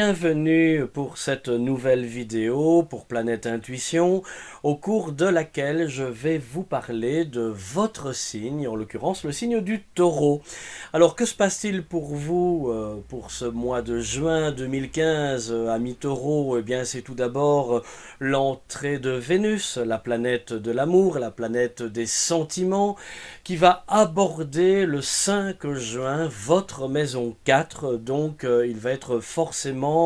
bienvenue pour cette nouvelle vidéo pour Planète Intuition, au cours de laquelle je vais vous parler de votre signe, en l'occurrence le signe du Taureau. Alors que se passe-t-il pour vous pour ce mois de juin 2015, amis Taureau? Eh bien c'est tout d'abord l'entrée de Vénus, la planète de l'amour, la planète des sentiments, qui va aborder le 5 juin votre maison 4, donc il va être forcément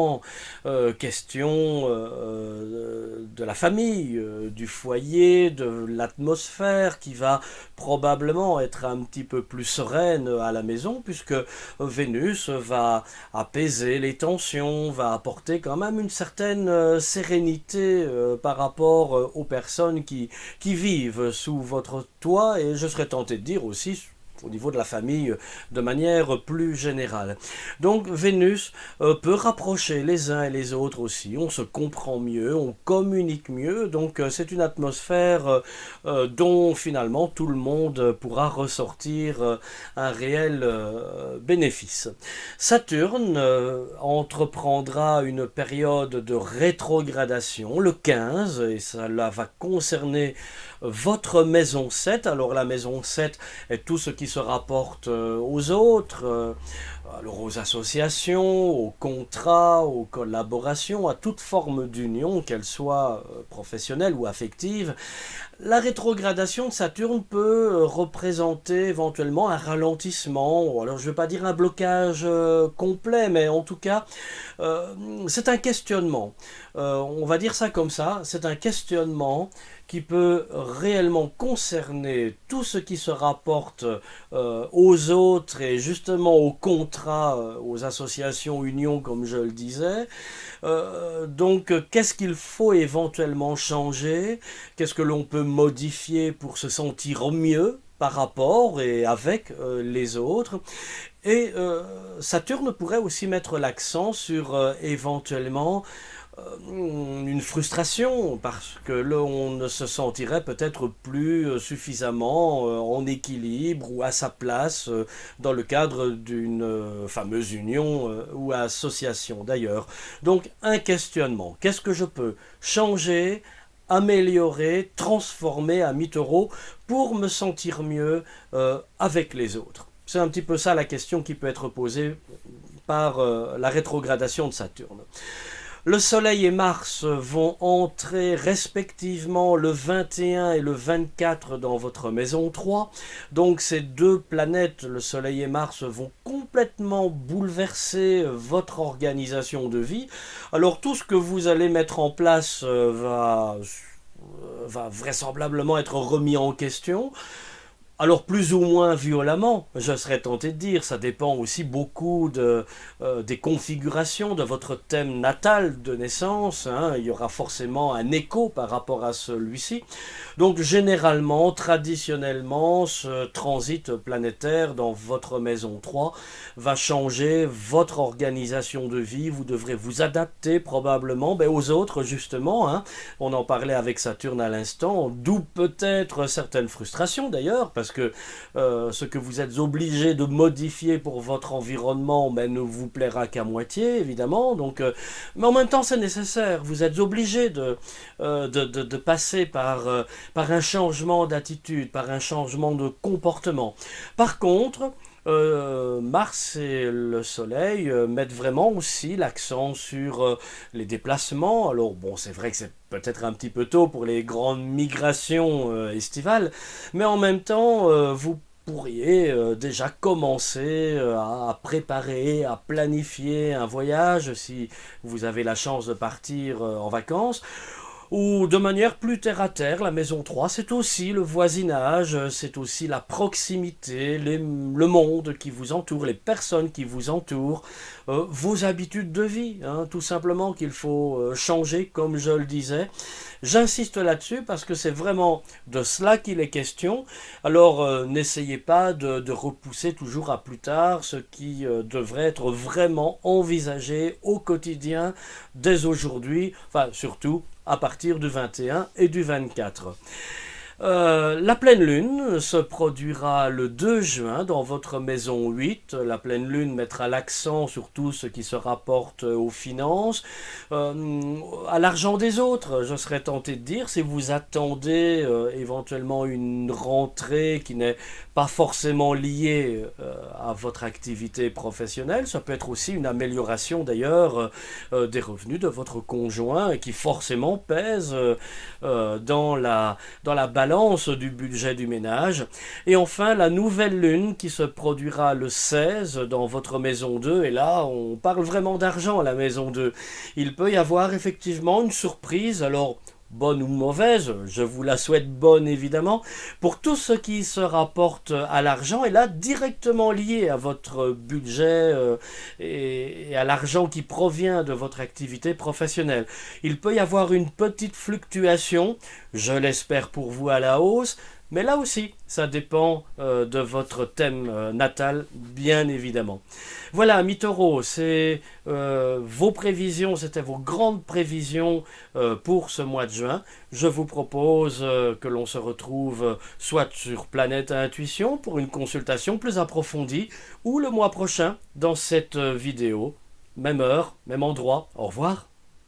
question de la famille, du foyer, de l'atmosphère qui va probablement être un petit peu plus sereine à la maison, puisque Vénus va apaiser les tensions, va apporter quand même une certaine sérénité par rapport aux personnes qui vivent sous votre toit, et je serais tenté de dire aussi au niveau de la famille de manière plus générale. Donc Vénus peut rapprocher les uns et les autres aussi, on se comprend mieux, on communique mieux, donc c'est une atmosphère dont finalement tout le monde pourra ressortir un réel bénéfice. Saturne entreprendra une période de rétrogradation le 15, et cela va concerner votre maison 7. Alors la maison 7 est tout ce qui se rapporte aux autres, alors aux associations, aux contrats, aux collaborations, à toute forme d'union, qu'elle soit professionnelle ou affective. La rétrogradation de Saturne peut représenter éventuellement un ralentissement, alors je ne vais pas dire un blocage complet, mais en tout cas, c'est un questionnement. On va dire ça comme ça, c'est un questionnement qui peut réellement concerner tout ce qui se rapporte aux autres et justement aux contrats, aux associations, unions, comme je le disais. Donc, qu'est-ce qu'il faut éventuellement changer? Qu'est-ce que l'on peut modifier pour se sentir mieux par rapport et avec les autres? Et Saturne pourrait aussi mettre l'accent sur éventuellement une frustration, parce que l'on ne se sentirait peut-être plus suffisamment en équilibre ou à sa place dans le cadre d'une fameuse union ou association d'ailleurs. Donc un questionnement, qu'est-ce que je peux changer, améliorer, transformer à mi-taureau pour me sentir mieux avec les autres? C'est un petit peu ça la question qui peut être posée par la rétrogradation de Saturne. Le Soleil et Mars vont entrer respectivement le 21 et le 24 dans votre maison 3. Donc ces deux planètes, le Soleil et Mars, vont complètement bouleverser votre organisation de vie. Alors tout ce que vous allez mettre en place va vraisemblablement être remis en question. Alors plus ou moins violemment, je serais tenté de dire, ça dépend aussi beaucoup des configurations de votre thème natal de naissance, hein. Il y aura forcément un écho par rapport à celui-ci. Donc généralement, traditionnellement, ce transit planétaire dans votre maison 3 va changer votre organisation de vie, vous devrez vous adapter probablement aux autres justement, hein. On en parlait avec Saturne à l'instant, d'où peut-être certaines frustrations d'ailleurs, parce que ce que vous êtes obligé de modifier pour votre environnement ne vous plaira qu'à moitié, évidemment. Donc, mais en même temps, c'est nécessaire. Vous êtes obligé de passer par un changement d'attitude, par un changement de comportement. Par contre, Mars et le Soleil mettent vraiment aussi l'accent sur les déplacements. Alors bon, c'est vrai que c'est peut-être un petit peu tôt pour les grandes migrations estivales, mais en même temps, vous pourriez déjà commencer à préparer, à planifier un voyage si vous avez la chance de partir en vacances. Ou de manière plus terre-à-terre, la maison 3, c'est aussi le voisinage, c'est aussi la proximité, le monde qui vous entoure, les personnes qui vous entourent, vos habitudes de vie, hein, tout simplement qu'il faut changer, comme je le disais. J'insiste là-dessus parce que c'est vraiment de cela qu'il est question. Alors n'essayez pas de repousser toujours à plus tard ce qui devrait être vraiment envisagé au quotidien dès aujourd'hui, enfin surtout à partir du 21 et du 24. La pleine lune se produira le 2 juin dans votre maison 8. La pleine lune mettra l'accent sur tout ce qui se rapporte aux finances, à l'argent des autres. Je serais tenté de dire, si vous attendez éventuellement une rentrée qui n'est pas forcément liée à votre activité professionnelle, ça peut être aussi une amélioration d'ailleurs des revenus de votre conjoint qui forcément pèse dans la balance du budget du ménage. Et enfin, la nouvelle lune qui se produira le 16 dans votre maison 2. Et là, on parle vraiment d'argent à la maison 2. Il peut y avoir effectivement une surprise, alors bonne ou mauvaise, je vous la souhaite bonne évidemment, pour tout ce qui se rapporte à l'argent et là directement lié à votre budget et à l'argent qui provient de votre activité professionnelle. Il peut y avoir une petite fluctuation, je l'espère pour vous à la hausse, mais là aussi, ça dépend de votre thème natal, bien évidemment. Voilà, amis taureaux, c'est vos prévisions, c'était vos grandes prévisions pour ce mois de juin. Je vous propose que l'on se retrouve soit sur Planète Intuition pour une consultation plus approfondie, ou le mois prochain dans cette vidéo. Même heure, même endroit. Au revoir.